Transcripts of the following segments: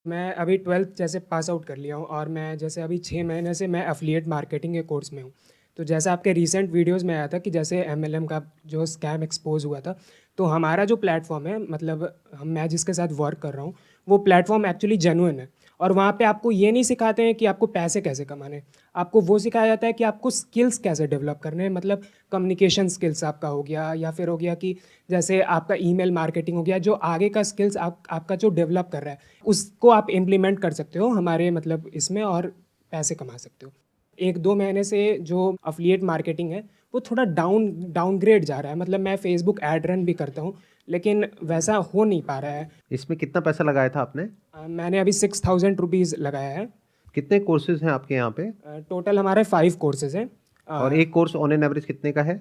मैं अभी 12th जैसे पास आउट कर लिया हूँ और मैं जैसे अभी 6 महीने से मैं एफ़िलिएट मार्केटिंग के कोर्स में हूँ। तो जैसा आपके रीसेंट वीडियोज़ में आया था कि जैसे एमएलएम का जो स्कैम एक्सपोज़ हुआ था, तो हमारा जो प्लेटफ़ॉर्म है मतलब हम मैं जिसके साथ वर्क कर रहा हूँ, वो प्लेटफ़ॉर्म एक्चुअली जेन्युइन है। और वहाँ पे आपको ये नहीं सिखाते हैं कि आपको पैसे कैसे कमाने हैं। आपको वो सिखाया जाता है कि आपको स्किल्स कैसे डेवलप करने हैं, मतलब कम्युनिकेशन स्किल्स आपका हो गया या फिर हो गया कि जैसे आपका ईमेल मार्केटिंग हो गया, जो आगे का स्किल्स आपका जो डेवलप कर रहा है, उसको आप इम्प्लीमेंट कर सकते हो हमारे मतलब इसमें और पैसे कमा सकते हो। 1-2 महीने से जो एफ़िलिएट मार्केटिंग है, वो थोड़ा डाउनग्रेड जा रहा है। मतलब मैं फ़ेसबुक ऐड रन भी करता हूँ, लेकिन वैसा हो नहीं पा रहा है। इसमें कितना पैसा लगाया था आपने? मैंने अभी 6000 रुपीज़ लगाया है। कितने कोर्सेज़ हैं आपके यहाँ पे? टोटल हमारे 5 कोर्सेज़ हैं। और एक कोर्स ऑन एन एवरेज कितने का है?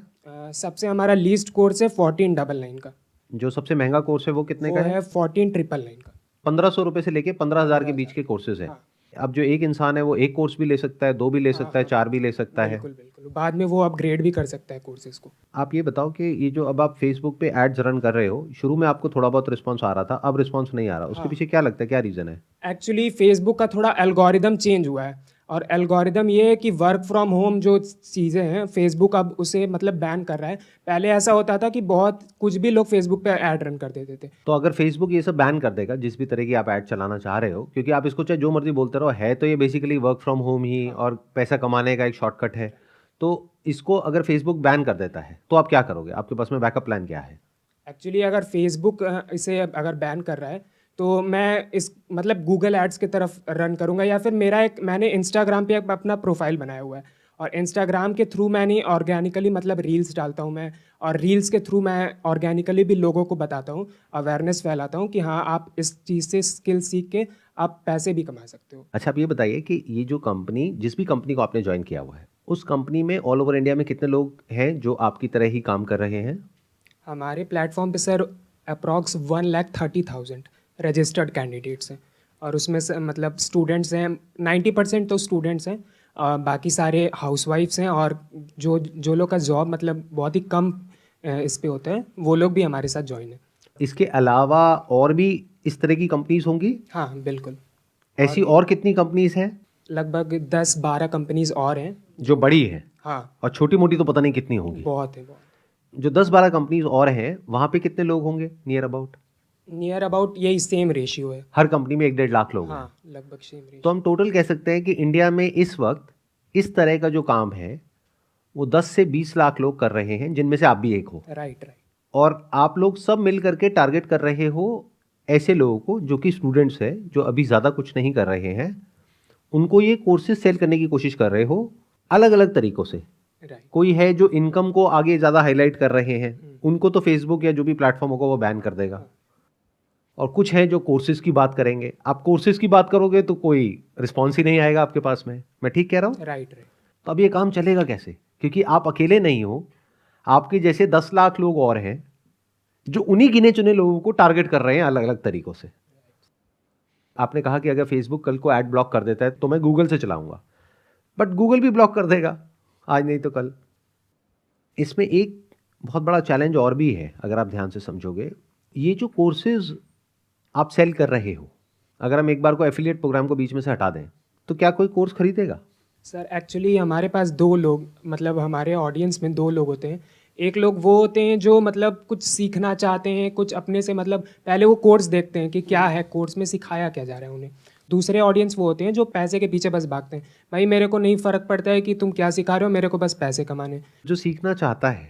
सबसे हमारा लीस्ट कोर्स है 1499 का। जो सबसे महंगा कोर्स है वो कितने वो का है? है 14999 का। 1500 रुपये से लेके 15,000 के बीच 15,000। के कोर्सेज़ हैं। हाँ। अब जो एक इंसान है वो एक कोर्स भी ले सकता है, 2 भी ले हाँ, सकता है, हाँ। 4 भी ले सकता है। बिल्कुल, बिल्कुल। बाद में वो अपग्रेड भी कर सकता है कोर्सेज़ को। आप ये बताओ कि ये जो अब आप फेसबुक पे एड्स रन कर रहे हो, शुरू में आपको थोड़ा बहुत रिस्पॉन्स आ रहा था, अब रिस्पॉन्स नहीं आ रहा, उसके हाँ। पीछे क्या लगता है, क्या रीज़न है? एक्चुअली फेसबुक का थोड़ा एल्गोरिदम चेंज हुआ है। और एल्गोरिदम ये है कि वर्क फ्रॉम होम जो चीज़ें हैं, फेसबुक अब उसे मतलब बैन कर रहा है। पहले ऐसा होता था कि बहुत कुछ भी लोग फेसबुक पे ऐड रन कर देते थे। तो अगर फेसबुक ये सब बैन कर देगा, जिस भी तरह की आप ऐड चलाना चाह रहे हो, क्योंकि आप इसको चाहे जो मर्जी बोलते रहो, है तो ये बेसिकली वर्क फ्रॉम होम ही हाँ। और पैसा कमाने का एक शॉर्टकट है। तो इसको अगर फेसबुक बैन कर देता है तो आप क्या करोगे? आपके पास में बैकअप प्लान क्या है? एक्चुअली अगर फेसबुक इसे अगर बैन कर रहा है, तो मैं इस मतलब गूगल एड्स की तरफ रन करूँगा, या फिर मैंने इंस्टाग्राम पे अपना प्रोफाइल बनाया हुआ है। और इंस्टाग्राम के थ्रू मैंने ऑर्गेनिकली मतलब रील्स डालता हूँ मैं। और रील्स के थ्रू मैं ऑर्गेनिकली भी लोगों को बताता हूँ, अवेयरनेस फैलाता हूँ कि हाँ, आप इस चीज़ से स्किल सीख के आप पैसे भी कमा सकते हो। अच्छा, आप ये बताइए कि ये जो कंपनी, जिस भी कंपनी को आपने ज्वाइन किया हुआ है, उस कंपनी में ऑल ओवर इंडिया में कितने लोग हैं जो आपकी तरह ही काम कर रहे हैं? हमारे प्लेटफॉर्म पे सर अप्रॉक्स 1,30,000 रजिस्टर्ड कैंडिडेट्स हैं। और उसमें से मतलब स्टूडेंट्स हैं, 90% तो स्टूडेंट्स हैं। बाकी सारे हाउसवाइफ्स हैं, और जो जो लोग का जॉब मतलब बहुत ही कम इस पे होता है, वो लोग भी हमारे साथ ज्वाइन है। इसके अलावा और भी इस तरह की कंपनीज होंगी? हाँ, बिल्कुल। और ऐसी भी और कितनी कंपनीज हैं लगभग 10-12 कंपनीज़ और हैं जो जो। बड़ी हैं? हाँ। और छोटी मोटी तो पता नहीं कितनी होंगी। बहुत है, बहुत। जो 10-12 कंपनीज और हैं वहां पे कितने लोग होंगे नियर अबाउट? नियर अबाउट यही सेम रेशियो है। हर कंपनी में 1-1.5 लाख लोग हाँ, हैं। लगभग सेम तो रेशियो। हम टोटल कह सकते हैं कि इंडिया में इस वक्त इस तरह का जो काम है वो 10 से 20 लाख लोग कर रहे हैं, जिनमें से आप भी एक हो। Right, right. और आप लोग सब मिल करके टारगेट कर रहे हो ऐसे लोगों को जो कि स्टूडेंट्स हैं, जो अभी ज़्यादा कुछ नहीं कर रहे हैं, उनको ये कोर्सेज सेल करने की कोशिश कर रहे हो अलग अलग तरीकों से। राइट। कोई है जो इनकम को आगे ज़्यादा हाईलाइट कर रहे हैं, उनको तो फेसबुक या जो भी प्लेटफॉर्म होगा वो बैन कर देगा। और कुछ हैं जो कोर्सेज की बात करेंगे। आप कोर्सेज की बात करोगे तो कोई रिस्पॉन्स ही नहीं आएगा आपके पास में। मैं ठीक कह रहा हूँ? Right, right. तो अब ये काम चलेगा कैसे? क्योंकि आप अकेले नहीं हो, आपके जैसे 10 लाख लोग और हैं जो उन्हीं गिने चुने लोगों को टारगेट कर रहे हैं अलग अलग तरीकों से। आपने कहा कि अगर फेसबुक कल को ऐड ब्लॉक कर देता है तो मैं गूगल से चलाऊंगा, बट गूगल भी ब्लॉक कर देगा आज नहीं तो कल। इसमें एक बहुत बड़ा चैलेंज और भी है, अगर आप ध्यान से समझोगे। ये जो कोर्सेज आप सेल कर रहे हो, अगर हम एक बार को एफिलिएट प्रोग्राम को बीच में से हटा दें तो क्या कोई कोर्स खरीदेगा? सर एक्चुअली हमारे पास दो लोग मतलब हमारे ऑडियंस में दो लोग होते हैं। एक लोग वो होते हैं जो मतलब कुछ सीखना चाहते हैं, कुछ अपने से मतलब पहले वो कोर्स देखते हैं कि क्या है, कोर्स में सिखाया क्या जा रहा है उन्हें। दूसरे ऑडियंस वो होते हैं जो पैसे के पीछे बस भागते हैं। भाई मेरे को नहीं फ़र्क पड़ता है कि तुम क्या सिखा रहे हो, मेरे को बस पैसे कमाने। जो सीखना चाहता है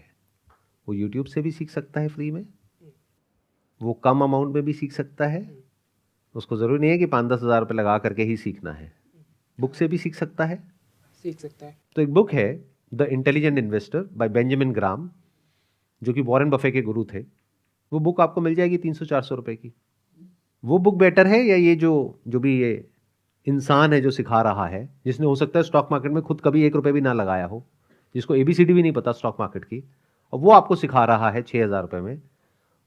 वो यूट्यूब से भी सीख सकता है फ्री में, वो कम अमाउंट में भी सीख सकता है। उसको ज़रूरी नहीं है कि 5-10 हज़ार रुपये लगा करके ही सीखना है, बुक से भी सीख सकता है। सीख सकता है। तो एक बुक है the intelligent investor by Benjamin Graham, जो कि वॉरेन बफे के गुरु थे। वो बुक आपको मिल जाएगी 300-400 रुपए की। वो बुक बेटर है या ये जो जो भी ये इंसान है जो सिखा रहा है, जिसने हो सकता है स्टॉक मार्केट में खुद कभी 1 रुपये भी ना लगाया हो, जिसको एबीसीडी भी नहीं पता स्टॉक मार्केट की, और वो आपको सिखा रहा है 6,000 रुपये में,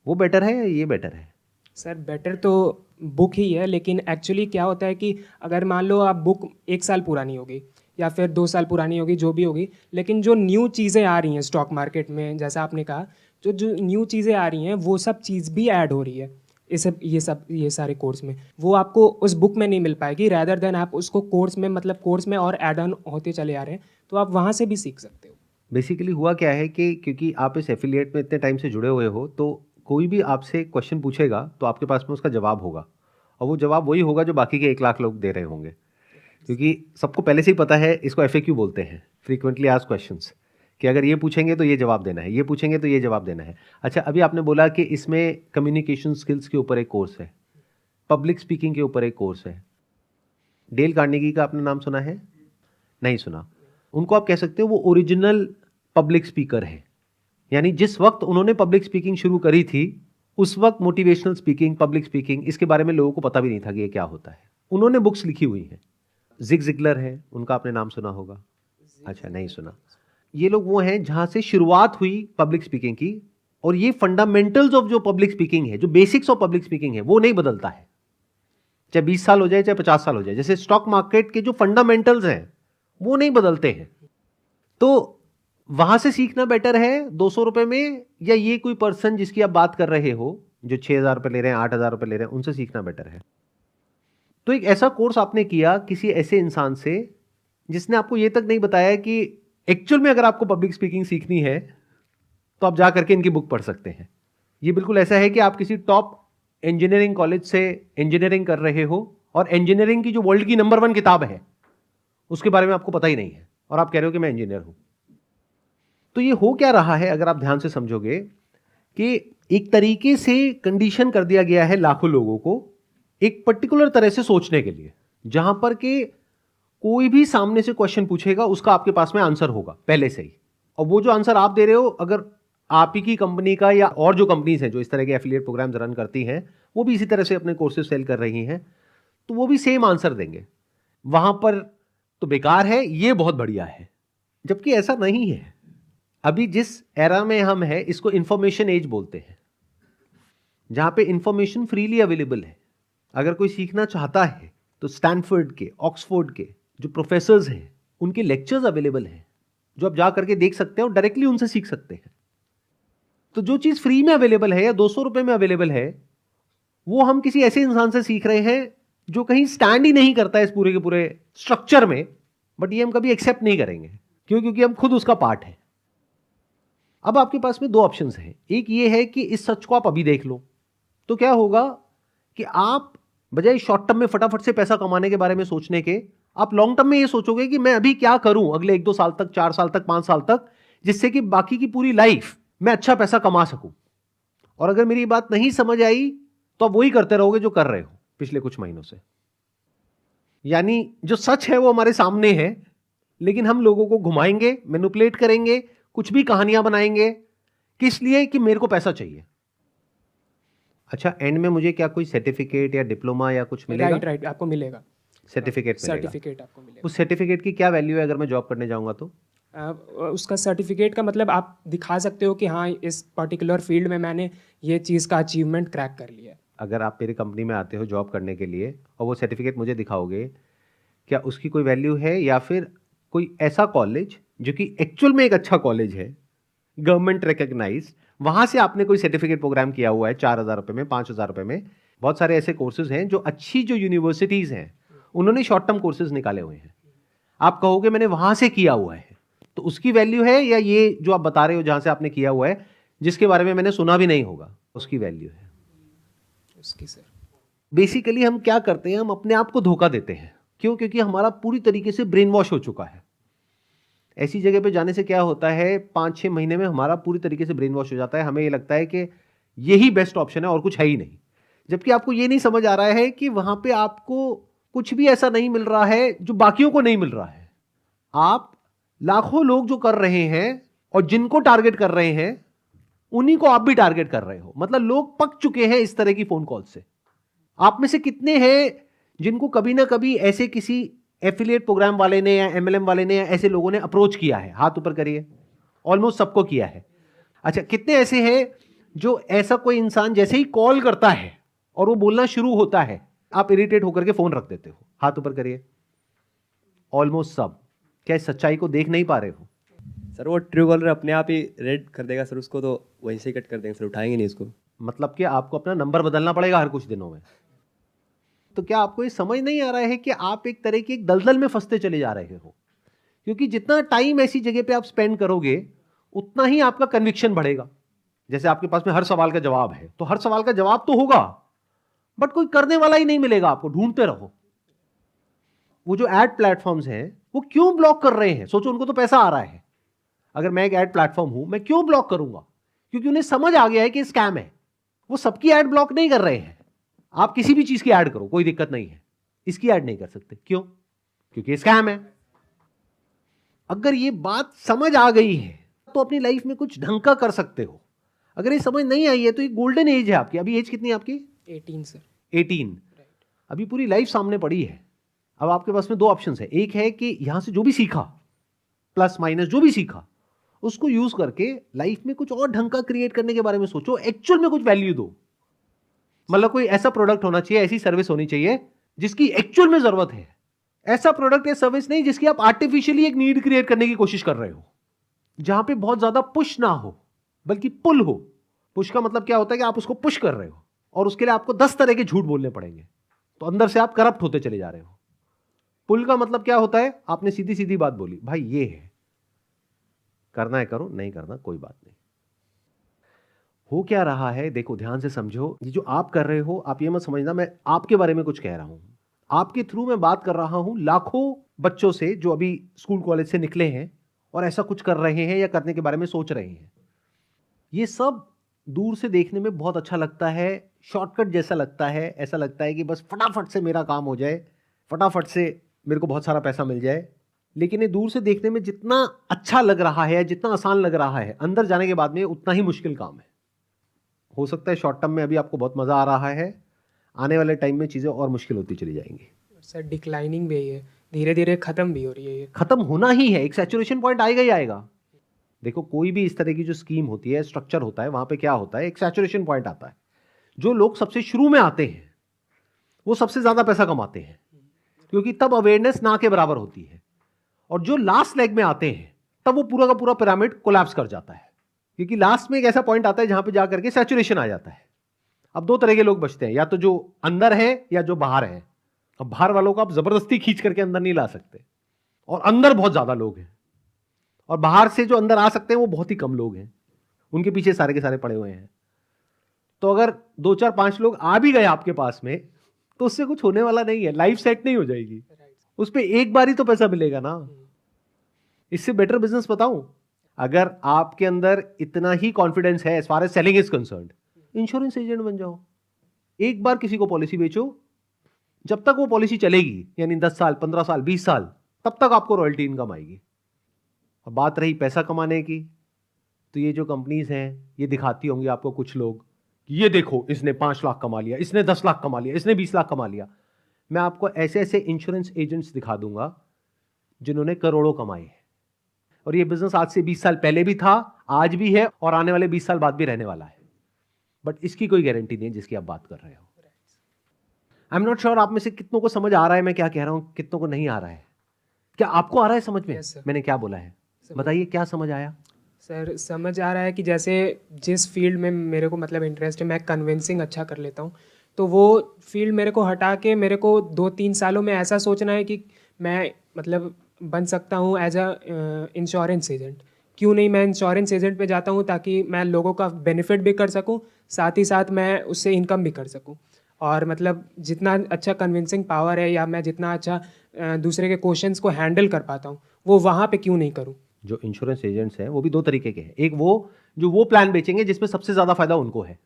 वो बेटर है या ये बेटर है? सर बेटर तो बुक ही है, लेकिन एक्चुअली क्या होता है कि अगर मान लो आप बुक 1 साल पुरानी होगी या फिर 2 साल पुरानी होगी, जो भी होगी, लेकिन जो न्यू चीज़ें आ रही हैं स्टॉक मार्केट में, जैसा आपने कहा, जो जो न्यू चीज़ें आ रही हैं वो सब चीज़ भी ऐड हो रही है ये सारे कोर्स में, वो आपको उस बुक में नहीं मिल पाएगी। रैदर देन आप उसको कोर्स में, मतलब कोर्स में और ऐड ऑन होते चले आ रहे हैं, तो आप वहाँ से भी सीख सकते हो। बेसिकली हुआ क्या है कि क्योंकि आप इस एफिलिएट में इतने टाइम से जुड़े हुए हो, तो कोई भी आपसे क्वेश्चन पूछेगा तो आपके पास में उसका जवाब होगा, और वो जवाब वही होगा जो बाकी के 1 लाख लोग दे रहे होंगे, क्योंकि सबको पहले से ही पता है। इसको FAQ बोलते हैं, फ्रीक्वेंटली आस्क्ड क्वेश्चंस, कि अगर ये पूछेंगे तो ये जवाब देना है, ये पूछेंगे तो ये जवाब देना है। अच्छा, अभी आपने बोला कि इसमें कम्युनिकेशन स्किल्स के ऊपर एक कोर्स है, पब्लिक स्पीकिंग के ऊपर एक कोर्स है। डेल कार्नेगी का आपने नाम सुना है? नहीं सुना। उनको आप कह सकते हो वो ओरिजिनल पब्लिक स्पीकर है, यानी जिस वक्त उन्होंने पब्लिक स्पीकिंग शुरू करी थी उस वक्त मोटिवेशनल स्पीकिंग, पब्लिक स्पीकिंग, इसके बारे में लोगों को पता भी नहीं था कि ये क्या होता है। उन्होंने बुक्स लिखी हुई हैं। जिग जिगलर है, उनका आपने नाम सुना होगा? अच्छा, नहीं सुना। ये लोग वो हैं जहां से शुरुआत हुई पब्लिक स्पीकिंग की, और ये फंडामेंटल्स ऑफ जो पब्लिक स्पीकिंग है, जो बेसिक्स ऑफ पब्लिक स्पीकिंग है, वो नहीं बदलता है, चाहे 20 साल हो जाए चाहे 50 साल हो जाए। जैसे स्टॉक मार्केट के जो फंडामेंटल्स हैं वो नहीं बदलते हैं। तो वहां से सीखना बेटर है 200 रुपए में, या ये कोई पर्सन जिसकी आप बात कर रहे हो जो 6,000 रुपए ले रहे हैं, 8,000 रुपए ले रहे हैं, उनसे सीखना बेटर है? तो एक ऐसा कोर्स आपने किया किसी ऐसे इंसान से जिसने आपको ये तक नहीं बताया कि एक्चुअल में अगर आपको पब्लिक स्पीकिंग सीखनी है तो आप जा करके इनकी बुक पढ़ सकते हैं। ये बिल्कुल ऐसा है कि आप किसी टॉप इंजीनियरिंग कॉलेज से इंजीनियरिंग कर रहे हो और इंजीनियरिंग की जो वर्ल्ड की नंबर 1 किताब है उसके बारे में आपको पता ही नहीं है, और आप कह रहे हो कि मैं इंजीनियर हूं। तो ये हो क्या रहा है, अगर आप ध्यान से समझोगे, कि एक तरीके से कंडीशन कर दिया गया है लाखों लोगों को एक पर्टिकुलर तरह से सोचने के लिए, जहां पर कि कोई भी सामने से क्वेश्चन पूछेगा उसका आपके पास में आंसर होगा पहले से ही, और वो जो आंसर आप दे रहे हो, अगर आप ही की कंपनी का या और जो कंपनीज हैं जो इस तरह के एफिलिएट प्रोग्राम्स रन करती हैं वो भी इसी तरह से अपने कोर्सेज सेल कर रही हैं, तो वो भी सेम आंसर देंगे। वहां पर तो बेकार है, ये बहुत बढ़िया है, जबकि ऐसा नहीं है। अभी जिस एरा में हम हैं इसको इंफॉर्मेशन एज बोलते हैं, जहां पे इंफॉर्मेशन फ्रीली अवेलेबल है। अगर कोई सीखना चाहता है तो स्टैनफोर्ड के, ऑक्सफोर्ड के जो प्रोफेसर्स हैं उनके लेक्चर्स अवेलेबल हैं जो आप जा करके देख सकते हैं और डायरेक्टली उनसे सीख सकते हैं। तो जो चीज फ्री में अवेलेबल है या 200 रुपए में अवेलेबल है, वो हम किसी ऐसे इंसान से सीख रहे हैं जो कहीं स्टैंड ही नहीं करता है इस पूरे के पूरे स्ट्रक्चर में, बट ये हम कभी एक्सेप्ट नहीं करेंगे। क्यों? क्योंकि हम खुद उसका पार्ट है। अब आपके पास में 2 ऑप्शंस हैं। एक ये है कि इस सच को आप अभी देख लो, तो क्या होगा कि आप बजाय शॉर्ट टर्म में फटाफट से पैसा कमाने के बारे में सोचने के, आप लॉन्ग टर्म में ये सोचोगे कि मैं अभी क्या करूं अगले 1-2 साल तक, 4 साल तक, 5 साल तक, जिससे कि बाकी की पूरी लाइफ मैं अच्छा पैसा कमा सकूं। और अगर मेरी बात नहीं समझ आई तो आप वही करते रहोगे जो कर रहे हो पिछले कुछ महीनों से। यानी जो सच है वो हमारे सामने है, लेकिन हम लोगों को घुमाएंगे, मैनिपुलेट करेंगे, कुछ भी कहानियां बनाएंगे, किस लिए? कि मेरे को पैसा चाहिए। अच्छा, एंड में मुझे क्या कोई सर्टिफिकेट या डिप्लोमा या कुछ मिलेगा? राइट, आपको मिलेगा सर्टिफिकेट मिलेगा। सर्टिफिकेट आपको मिलेगा। उस सर्टिफिकेट की क्या वैल्यू है अगर मैं जॉब करने जाऊंगा तो? उसका सर्टिफिकेट का मतलब आप दिखा सकते हो कि हाँ, इस पर्टिकुलर फील्ड में मैंने ये चीज़ का अचीवमेंट क्रैक कर लिया है। अगर आप मेरी कंपनी में आते हो जॉब करने के लिए और वो सर्टिफिकेट मुझे दिखाओगे, क्या उसकी कोई वैल्यू है? या फिर कोई ऐसा कॉलेज जो कि एक्चुअल में एक अच्छा कॉलेज है, गवर्नमेंट रिकग्नाइज, वहां से आपने कोई सर्टिफिकेट प्रोग्राम किया हुआ है 4,000 रुपए में, 5,000 रुपए में, बहुत सारे ऐसे कोर्सेज हैं जो अच्छी जो यूनिवर्सिटीज हैं उन्होंने शॉर्ट टर्म कोर्सेज निकाले हुए हैं, आप कहोगे मैंने वहां से किया हुआ है, तो उसकी वैल्यू है? या ये जो आप बता रहे हो जहां से आपने किया हुआ है जिसके बारे में मैंने सुना भी नहीं होगा, उसकी वैल्यू है? उसकी सर बेसिकली हम क्या करते हैं, हम अपने आप को धोखा देते हैं। क्यों? क्योंकि हमारा पूरी तरीके से ब्रेन वॉश हो चुका है। ऐसी जगह पे जाने से क्या होता है, 5-6 महीने में हमारा पूरी तरीके से ब्रेन वॉश हो जाता है। हमें ये लगता है कि यही बेस्ट ऑप्शन है और कुछ है ही नहीं, जबकि आपको ये नहीं समझ आ रहा है कि वहां पे आपको कुछ भी ऐसा नहीं मिल रहा है जो बाकियों को नहीं मिल रहा है। आप लाखों लोग जो कर रहे हैं और जिनको टारगेट कर रहे हैं उन्हीं को आप भी टारगेट कर रहे हो। मतलब लोग पक चुके हैं इस तरह की फोन कॉल से। आप में से कितने हैं जिनको कभी ना कभी ऐसे किसी एफिलिएट प्रोग्राम वाले ने या MLM वाले ने या ऐसे लोगों ने अप्रोच किया है? हाथ ऊपर करिए। ऑलमोस्ट सबको किया है। अच्छा, कितने ऐसे हैं जो ऐसा कोई इंसान जैसे ही कॉल करता है और वो बोलना शुरू होता है आप इरिटेट होकर के फोन रख देते हो? हाथ ऊपर करिए। ऑलमोस्ट सब। क्या इस सच्चाई को देख नहीं पा रहे हो? सर वो ट्रू कॉलर अपने आप ही रेड कर देगा सर उसको, तो वहीं से कट कर देंगे सर, उठाएंगे नहीं उसको। मतलब कि आपको अपना नंबर बदलना पड़ेगा हर कुछ दिनों में। तो क्या आपको ये समझ नहीं आ रहा है कि आप एक तरह की एक दलदल में फंसते चले जा रहे हो? क्योंकि जितना टाइम ऐसी जगह पे आप स्पेंड करोगे उतना ही आपका कन्विक्शन बढ़ेगा। जैसे आपके पास में हर सवाल का जवाब है, तो हर सवाल का जवाब तो होगा, बट कोई करने वाला ही नहीं मिलेगा आपको, ढूंढते रहो। वो जो एड प्लेटफॉर्म्स हैं वो क्यों ब्लॉक कर रहे हैं? सोचो, उनको तो पैसा आ रहा है। अगर मैं एक एड प्लेटफॉर्म हूं, मैं क्यों ब्लॉक करूंगा? क्योंकि उन्हें समझ आ गया है कि स्कैम है। वो सबकी एड ब्लॉक नहीं कर रहे हैं। आप किसी भी चीज की ऐड करो, कोई दिक्कत नहीं है, इसकी ऐड नहीं कर सकते। क्यों? क्योंकि स्कैम है। अगर ये बात समझ आ गई है तो अपनी लाइफ में कुछ ढंग का कर सकते हो। अगर ये समझ नहीं आई है तो ये गोल्डन एज है आपकी। अभी एज कितनी है आपकी? 18 सर। 18। अभी पूरी लाइफ सामने पड़ी है। अब आपके पास में दो ऑप्शंस है। एक है कि यहां से जो भी सीखा, प्लस माइनस जो भी सीखा, उसको यूज करके लाइफ में कुछ और ढंग का क्रिएट करने के बारे में सोचो, एक्चुअल में कुछ वैल्यू दो। मतलब कोई ऐसा प्रोडक्ट होना चाहिए, ऐसी सर्विस होनी चाहिए जिसकी एक्चुअल में जरूरत है। ऐसा प्रोडक्ट या सर्विस नहीं जिसकी आप आर्टिफिशियली एक नीड क्रिएट करने की कोशिश कर रहे हो, जहां पे बहुत ज्यादा पुश ना हो बल्कि पुल हो। पुश का मतलब क्या होता है कि आप उसको पुश कर रहे हो और उसके लिए आपको 10 तरह के झूठ बोलने पड़ेंगे, तो अंदर से आप करप्ट होते चले जा रहे हो। पुल का मतलब क्या होता है? आपने सीधी सीधी बात बोली, भाई ये है, करना है करो, नहीं करना कोई बात नहीं। हो क्या रहा है देखो, ध्यान से समझो। ये जो आप कर रहे हो, आप ये मत समझना मैं आपके बारे में कुछ कह रहा हूं। आपके थ्रू मैं बात कर रहा हूं लाखों बच्चों से जो अभी स्कूल कॉलेज से निकले हैं और ऐसा कुछ कर रहे हैं या करने के बारे में सोच रहे हैं। ये सब दूर से देखने में बहुत अच्छा लगता है, शॉर्टकट जैसा लगता है। ऐसा लगता है कि बस फटाफट से मेरा काम हो जाए, फटाफट से मेरे को बहुत सारा पैसा मिल जाए। लेकिन ये दूर से देखने में जितना अच्छा लग रहा है, जितना आसान लग रहा है, अंदर जाने के बाद में उतना ही मुश्किल काम है। हो सकता है शॉर्ट टर्म में अभी आपको बहुत मजा आ रहा है, आने वाले टाइम में चीजें और मुश्किल होती चली जाएंगी। सर डिक्लाइनिंग भी है, धीरे धीरे खत्म भी हो रही है ये। खत्म होना ही है, एक सैचुरेशन पॉइंट आएगा ही आएगा। देखो, कोई भी इस तरह की जो स्कीम होती है, स्ट्रक्चर होता है, वहां पे क्या होता है, एक सैचुरेशन पॉइंट आता है। जो लोग सबसे शुरू में आते हैं वो सबसे ज्यादा पैसा कमाते हैं, क्योंकि तब अवेयरनेस ना के बराबर होती है। और जो लास्ट लेग में आते हैं तब वो पूरा का पूरा पिरामिड कोलैप्स कर जाता है, क्योंकि लास्ट में एक ऐसा पॉइंट आता है जहां पे जाकर के सैचुरेशन आ जाता है। अब दो तरह के लोग बचते हैं, या तो जो अंदर है या जो बाहर है। अब बाहर वालों को आप जबरदस्ती खींच करके अंदर नहीं ला सकते, और अंदर बहुत ज्यादा लोग हैं, और बाहर से जो अंदर आ सकते हैं वो बहुत ही कम लोग हैं, उनके पीछे सारे के सारे पड़े हुए हैं। तो अगर 2 4 5 लोग आ भी गए आपके पास में तो उससे कुछ होने वाला नहीं है, लाइफ सेट नहीं हो जाएगी। उस पर एक बार ही तो पैसा मिलेगा ना। इससे बेटर बिजनेस बताऊं, अगर आपके अंदर इतना ही कॉन्फिडेंस है as far as selling is concerned, insurance agent बन जाओ। एक बार किसी को पॉलिसी बेचो, जब तक वो पॉलिसी चलेगी, यानी 10 साल 15 साल 20 साल, तब तक आपको रॉयल्टी इनकम आएगी। अब बात रही पैसा कमाने की, तो ये जो कंपनीज हैं ये दिखाती होंगी आपको कुछ लोग, ये देखो इसने 5 लाख कमा लिया, इसने 10 लाख कमा लिया, इसने 20 लाख कमा लिया। मैं आपको ऐसे ऐसे इंश्योरेंस एजेंट्स दिखा दूंगा जिन्होंने करोड़ों कमाए हैं, और ये बिजनेस आज से 20 साल पहले भी था, आज भी है, और आने वाले 20 साल बाद भी रहने वाला है। बट इसकी कोई गारंटी नहीं है जिसकी आप बात कर रहे हो। आई एम नॉट श्योर आप में से कितनों को समझ आ रहा है मैं क्या कह रहा हूं, कितनों को नहीं आ रहा है। क्या आपको आ रहा है समझ में? Yes, sir. मैंने क्या बोला है बताइए, क्या समझ आया? सर समझ आ रहा है कि जैसे जिस फील्ड में मेरे को मतलब इंटरेस्ट है, मैं कन्विंसिंग अच्छा कर लेता हूँ, तो वो फील्ड मेरे को हटा के मेरे को 2-3 सालों में ऐसा सोचना है कि मैं मतलब बन सकता हूँ एज अ इंश्योरेंस एजेंट। क्यों नहीं मैं इंश्योरेंस एजेंट पे जाता हूँ, ताकि मैं लोगों का बेनिफिट भी कर सकूँ, साथ ही साथ मैं उससे इनकम भी कर सकूँ। और मतलब जितना अच्छा कन्विंसिंग पावर है, या मैं जितना अच्छा दूसरे के क्वेश्चंस को हैंडल कर पाता हूँ, वो वहाँ पे क्यों नहीं करूँ। जो इंश्योरेंस एजेंट्स हैं वो भी 2 तरीके के हैं। एक वो जो वो प्लान बेचेंगे जिसमें सबसे ज्यादा फायदा उनको है,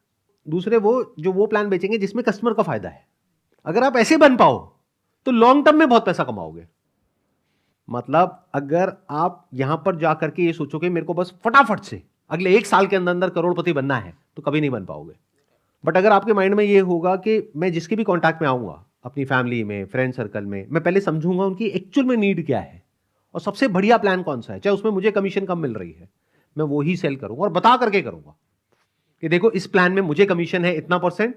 दूसरे वो जो वो प्लान बेचेंगे जिसमें कस्टमर का फायदा है। अगर आप ऐसे बन पाओ तो लॉन्ग टर्म में बहुत पैसा कमाओगे। मतलब अगर आप यहां पर जाकर के ये सोचोगे मेरे को बस फटाफट से अगले 1 साल के अंदर अंदर करोड़पति बनना है, तो कभी नहीं बन पाओगे। बट अगर आपके माइंड में ये होगा कि मैं जिसके भी कॉन्टैक्ट में आऊंगा, अपनी फैमिली में, फ्रेंड सर्कल में, मैं पहले समझूंगा उनकी एक्चुअल में नीड क्या है और सबसे बढ़िया प्लान कौन सा है, चाहे उसमें मुझे कमीशन कम मिल रही है, मैं वो ही सेल करूंगा, और बता करके करूंगा कि देखो इस प्लान में मुझे कमीशन है इतना %,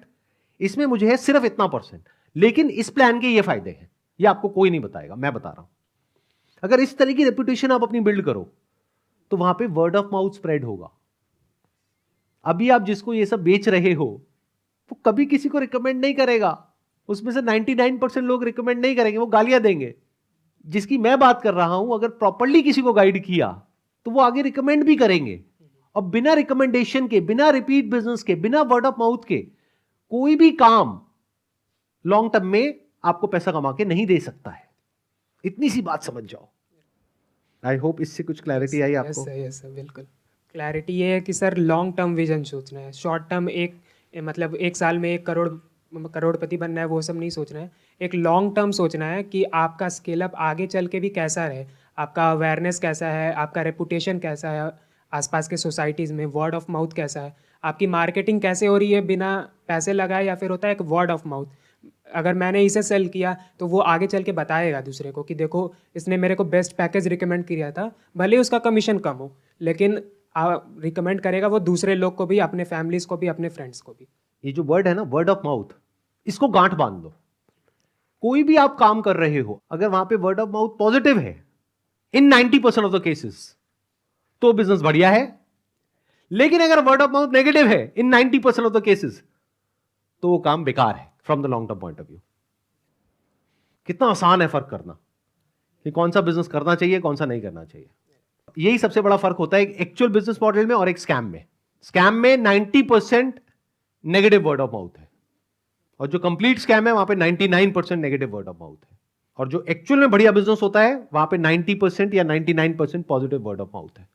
इसमें मुझे है सिर्फ इतना %, लेकिन इस प्लान के ये फायदे हैं, ये आपको कोई नहीं बताएगा, मैं बता रहा हूं। अगर इस तरह की रेपुटेशन आप अपनी बिल्ड करो तो वहां पे वर्ड ऑफ माउथ स्प्रेड होगा। अभी आप जिसको ये सब बेच रहे हो वो कभी किसी को रिकमेंड नहीं करेगा, उसमें से 99% लोग रिकमेंड नहीं करेंगे, वो गालियां देंगे। जिसकी मैं बात कर रहा हूं, अगर प्रॉपर्ली किसी को गाइड किया तो वो आगे रिकमेंड भी करेंगे। और बिना रिकमेंडेशन के, बिना रिपीट बिजनेस के, बिना वर्ड ऑफ माउथ के कोई भी काम लॉन्ग टर्म में आपको पैसा कमा के नहीं दे सकता है। इतनी सी बात समझ जाओ। आई होप इससे कुछ क्लैरिटी आई आपको। यस सर, बिल्कुल क्लैरिटी ये है कि सर लॉन्ग टर्म विजन सोचना है। शॉर्ट टर्म मतलब 1 साल में 1 करोड़पति बनना है, वो सब नहीं सोचना है। एक लॉन्ग टर्म सोचना है कि आपका स्केल अप आगे चल के भी कैसा रहे, आपका अवेयरनेस कैसा है, आपका रेपुटेशन कैसा है आसपास के सोसाइटीज़ में, वर्ड ऑफ माउथ कैसा है, आपकी मार्केटिंग कैसे हो रही है बिना पैसे लगाए, या फिर होता है एक वर्ड ऑफ माउथ, अगर मैंने इसे सेल किया तो वो आगे चल के बताएगा दूसरे को कि देखो इसने मेरे को बेस्ट पैकेज रिकमेंड किया था, भले ही उसका कमीशन कम हो लेकिन रिकमेंड करेगा वो दूसरे लोग को भी, अपने फैमिलीज को भी, अपने फ्रेंड्स को भी। ये जो वर्ड है ना, वर्ड ऑफ माउथ, इसको गांठ बांध लो। कोई भी आप काम कर रहे हो, अगर वहां पे वर्ड ऑफ माउथ पॉजिटिव है इन 90% ऑफ द केसेस तो बिजनेस बढ़िया है। लेकिन अगर वर्ड ऑफ माउथ नेगेटिव है इन 90% ऑफ द केसेस तो वो काम बेकार है from the long term point of view. कितना आसान है फर्क करना कि कौन सा बिजनेस करना चाहिए, कौन सा नहीं करना चाहिए। यही सबसे बड़ा फर्क होता है एक एक्चुअल बिजनेस मॉडल में और एक स्कैम में। स्कैम में 90% नेगेटिव वर्ड ऑफ माउथ है और जो कंप्लीट स्कैम है वहां पे 99% नेगेटिव वर्ड ऑफ माउथ है। और जो एक्चुअल में बढ़िया बिजनेस होता है वहां पे 90% या 99% पॉजिटिव वर्ड ऑफ माउथ है।